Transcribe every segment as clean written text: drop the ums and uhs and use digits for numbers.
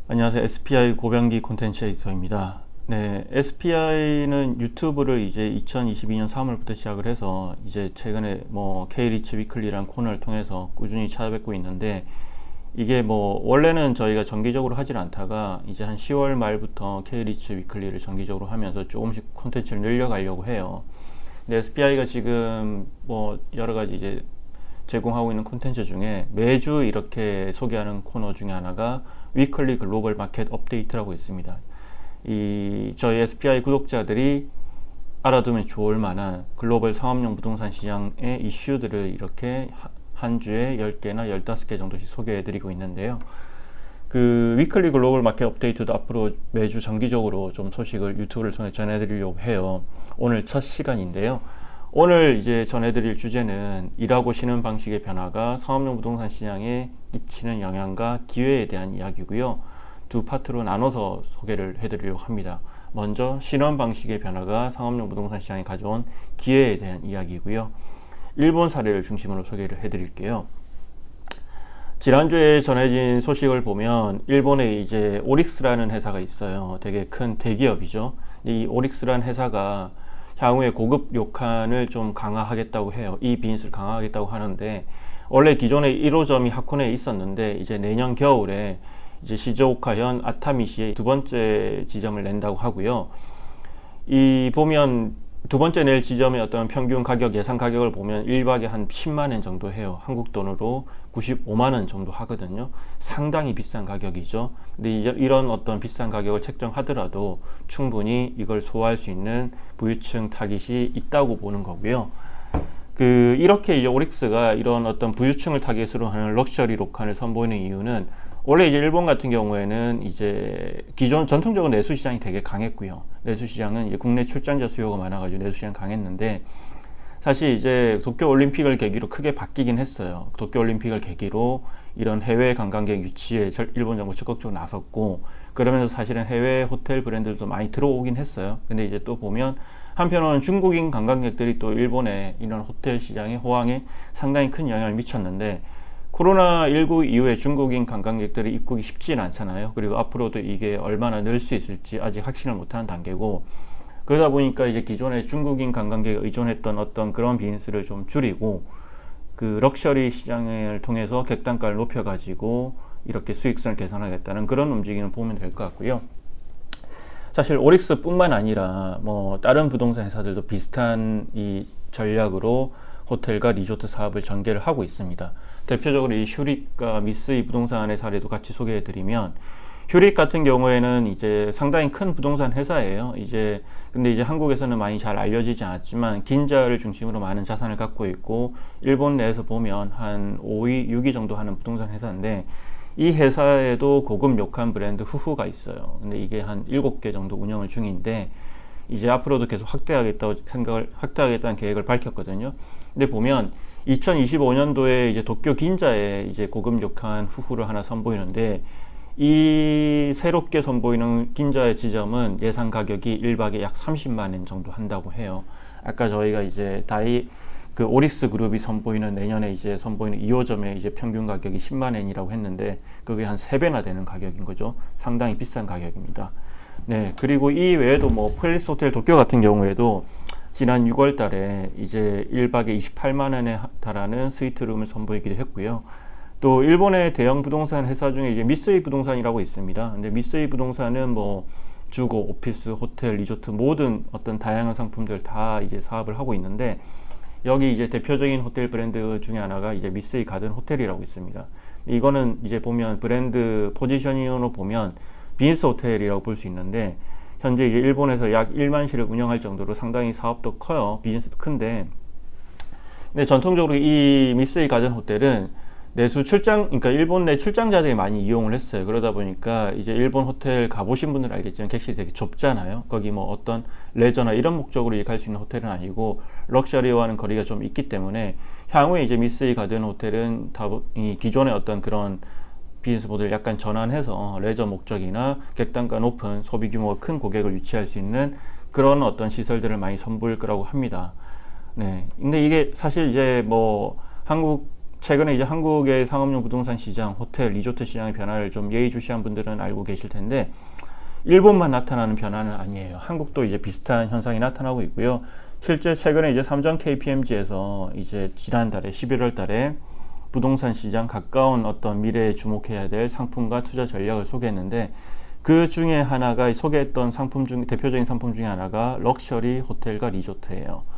안녕하세요. SPI 고병기 콘텐츠 에디터입니다. 네, SPI는 유튜브를 이제 2022년 3월부터 시작을 해서 이제 최근에 K리치 위클리라는 코너를 통해서 꾸준히 찾아뵙고 있는데, 이게 원래는 저희가 정기적으로 하질 않다가 이제 한 10월 말부터 K리치 위클리를 정기적으로 하면서 조금씩 콘텐츠를 늘려가려고 해요. 근데 SPI가 지금 여러 가지 이제 제공하고 있는 콘텐츠 중에 매주 이렇게 소개하는 코너 중에 하나가 위클리 글로벌 마켓 업데이트라고 있습니다. 저희 SPI 구독자들이 알아두면 좋을 만한 글로벌 상업용 부동산 시장의 이슈들을 이렇게 한 주에 10개나 15개 정도씩 소개해드리고 있는데요. 그 위클리 글로벌 마켓 업데이트도 앞으로 매주 정기적으로 좀 소식을 유튜브를 통해 전해드리려고 해요. 오늘 첫 시간인데요. 오늘 이제 전해드릴 주제는 일하고 쉬는 방식의 변화가 상업용 부동산 시장에 끼치는 영향과 기회에 대한 이야기고요. 두 파트로 나눠서 소개를 해드리려고 합니다. 먼저 신원 방식의 변화가 상업용 부동산 시장에 가져온 기회에 대한 이야기고요. 일본 사례를 중심으로 소개를 해드릴게요. 지난주에 전해진 소식을 보면 일본에 이제 오릭스라는 회사가 있어요. 되게 큰 대기업이죠. 이 오릭스라는 회사가 향후에 고급 료칸을 좀 강화하겠다고 해요. 이 비즈니스를 강화하겠다고 하는데, 원래 기존에 1호점이 하코네에 있었는데 이제 내년 겨울에 이제 시즈오카현 아타미시에 두 번째 지점을 낸다고 하고요. 이 보면 두 번째 낼 지점의 어떤 평균 가격, 예상 가격을 보면 1박에 한 10만 원 정도 해요. 한국 돈으로 95만 원 정도 하거든요. 상당히 비싼 가격이죠. 근데 이런 어떤 비싼 가격을 책정하더라도 충분히 이걸 소화할 수 있는 부유층 타깃이 있다고 보는 거고요. 이렇게 이제 오릭스가 이런 어떤 부유층을 타깃으로 하는 럭셔리 로칸을 선보이는 이유는, 원래 이제 일본 같은 경우에는 이제 기존 전통적으로 내수 시장이 되게 강했고요. 내수 시장은 이제 국내 출장자 수요가 많아가지고 내수 시장 강했는데, 사실 이제 도쿄 올림픽을 계기로 크게 바뀌긴 했어요. 도쿄 올림픽을 계기로 이런 해외 관광객 유치에 일본 정부 적극적으로 나섰고, 그러면서 사실은 해외 호텔 브랜드들도 많이 들어오긴 했어요. 근데 이제 또 보면 한편으로는 중국인 관광객들이 또 일본의 이런 호텔 시장의 호황에 상당히 큰 영향을 미쳤는데, 코로나19 이후에 중국인 관광객들의 입국이 쉽지는 않잖아요. 그리고 앞으로도 이게 얼마나 늘 수 있을지 아직 확신을 못하는 단계고, 그러다 보니까 이제 기존에 중국인 관광객에 의존했던 어떤 그런 비즈니스를 좀 줄이고, 그 럭셔리 시장을 통해서 객단가를 높여가지고 이렇게 수익성을 개선하겠다는 그런 움직임을 보면 될 것 같고요. 사실 오릭스뿐만 아니라 다른 부동산 회사들도 비슷한 이 전략으로 호텔과 리조트 사업을 전개를 하고 있습니다. 대표적으로 이 휴릭과 미쓰이 부동산의 사례도 같이 소개해드리면, 휴릭 같은 경우에는 이제 상당히 큰 부동산 회사예요. 근데 이제 한국에서는 많이 잘 알려지지 않았지만 긴자를 중심으로 많은 자산을 갖고 있고, 일본 내에서 보면 한 5위, 6위 정도 하는 부동산 회사인데, 이 회사에도 고급 료칸 브랜드 후후가 있어요. 근데 이게 한 7개 정도 운영을 중인데, 이제 앞으로도 계속 확대하겠다는 계획을 밝혔거든요. 근데 보면 2025년도에 이제 도쿄 긴자에 이제 고급 료칸 후후를 하나 선보이는데, 이 새롭게 선보이는 긴자의 지점은 예상 가격이 1박에 약 30만 원 정도 한다고 해요. 아까 저희가 이제 오릭스 그룹이 선보이는 내년에 이제 선보이는 2호점의 이제 평균 가격이 10만 원이라고 했는데, 그게 한 3배나 되는 가격인 거죠. 상당히 비싼 가격입니다. 네, 그리고 이 외에도 팰리스 호텔 도쿄 같은 경우에도 지난 6월 달에 이제 1박에 28만 원에 달하는 스위트룸을 선보이기도 했고요. 또 일본의 대형 부동산 회사 중에 이제 미쓰이 부동산이라고 있습니다. 근데 미쓰이 부동산은 주거, 오피스, 호텔, 리조트 모든 어떤 다양한 상품들 다 이제 사업을 하고 있는데, 여기 이제 대표적인 호텔 브랜드 중에 하나가 이제 미쓰이 가든 호텔이라고 있습니다. 이거는 이제 보면 브랜드 포지셔닝으로 보면 비즈니스 호텔이라고 볼 수 있는데, 현재 이제 일본에서 약 1만 실을 운영할 정도로 상당히 사업도 커요. 비즈니스도 큰데, 근데 전통적으로 이 미쓰이 가든 호텔은 그러니까 일본 내 출장자들이 많이 이용을 했어요. 그러다 보니까 이제 일본 호텔 가보신 분들은 알겠지만 객실이 되게 좁잖아요. 거기 어떤 레저나 이런 목적으로 갈 수 있는 호텔은 아니고 럭셔리와는 거리가 좀 있기 때문에, 향후에 이제 미쓰이 가든 호텔은 이 기존의 어떤 그런 비즈니스 모델을 약간 전환해서 레저 목적이나 객단가 높은 소비 규모가 큰 고객을 유치할 수 있는 그런 어떤 시설들을 많이 선보일 거라고 합니다. 네. 근데 이게 사실 이제 한국 최근에 이제 한국의 상업용 부동산 시장, 호텔, 리조트 시장의 변화를 좀 예의주시한 분들은 알고 계실 텐데, 일본만 나타나는 변화는 아니에요. 한국도 이제 비슷한 현상이 나타나고 있고요. 실제 최근에 이제 삼성 KPMG에서 이제 지난달에 11월 달에 부동산 시장 가까운 어떤 미래에 주목해야 될 상품과 투자 전략을 소개했는데, 그 중에 하나가 소개했던 상품 중 대표적인 상품 중에 하나가 럭셔리 호텔과 리조트예요.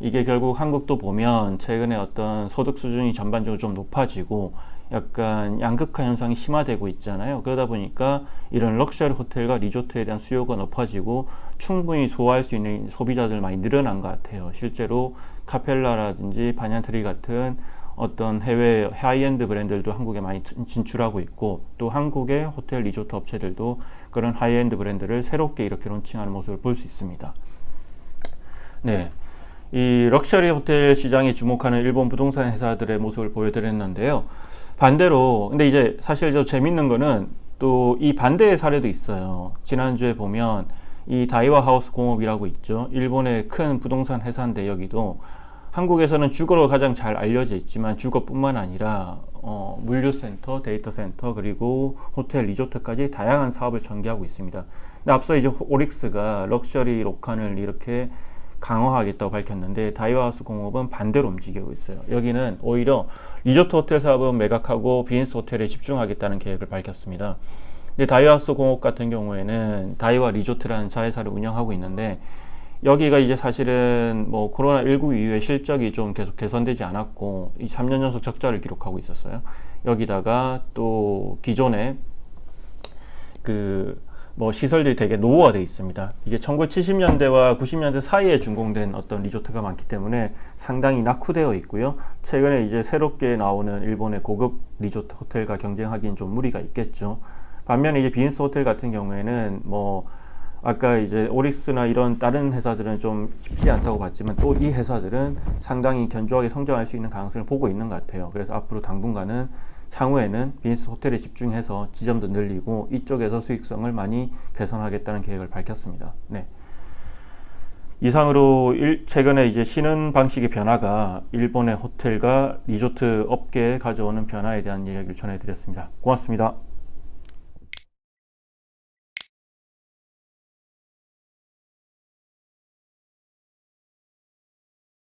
이게 결국 한국도 보면 최근에 어떤 소득 수준이 전반적으로 좀 높아지고 약간 양극화 현상이 심화되고 있잖아요. 그러다 보니까 이런 럭셔리 호텔과 리조트에 대한 수요가 높아지고 충분히 소화할 수 있는 소비자들 많이 늘어난 것 같아요. 실제로 카펠라라든지 바냐트리 같은 어떤 해외 하이엔드 브랜드들도 한국에 많이 진출하고 있고, 또 한국의 호텔 리조트 업체들도 그런 하이엔드 브랜드를 새롭게 이렇게 론칭하는 모습을 볼 수 있습니다. 네. 이 럭셔리 호텔 시장에 주목하는 일본 부동산 회사들의 모습을 보여드렸는데요. 반대로, 근데 이제 사실 저 재밌는 거는 또 이 반대의 사례도 있어요. 지난주에 보면 이 다이와 하우스 공업이라고 있죠. 일본의 큰 부동산 회사인데, 여기도 한국에서는 주거로 가장 잘 알려져 있지만 주거뿐만 아니라 물류센터, 데이터센터, 그리고 호텔, 리조트까지 다양한 사업을 전개하고 있습니다. 근데 앞서 이제 오릭스가 럭셔리 록칸을 이렇게 강화하겠다고 밝혔는데, 다이와하우스 공업은 반대로 움직이고 있어요. 여기는 오히려 리조트 호텔 사업은 매각하고 비즈니스 호텔에 집중하겠다는 계획을 밝혔습니다. 근데 다이와하우스 공업 같은 경우에는 다이와 리조트라는 자회사를 운영하고 있는데, 여기가 이제 사실은 뭐 코로나19 이후에 실적이 좀 계속 개선되지 않았고, 이 3년 연속 적자를 기록하고 있었어요. 여기다가 또 기존에 뭐 시설들이 되게 노후화되어 있습니다. 이게 1970년대와 90년대 사이에 준공된 어떤 리조트가 많기 때문에 상당히 낙후되어 있고요. 최근에 이제 새롭게 나오는 일본의 고급 리조트 호텔과 경쟁하기는 좀 무리가 있겠죠. 반면에 이제 비즈니스 호텔 같은 경우에는 뭐 아까 이제 오릭스나 이런 다른 회사들은 좀 쉽지 않다고 봤지만, 또 이 회사들은 상당히 견조하게 성장할 수 있는 가능성을 보고 있는 것 같아요. 그래서 앞으로 당분간은 향후에는 비즈니스 호텔에 집중해서 지점도 늘리고 이쪽에서 수익성을 많이 개선하겠다는 계획을 밝혔습니다. 네. 이상으로 최근에 이제 신흥 방식의 변화가 일본의 호텔과 리조트 업계에 가져오는 변화에 대한 이야기를 전해드렸습니다. 고맙습니다.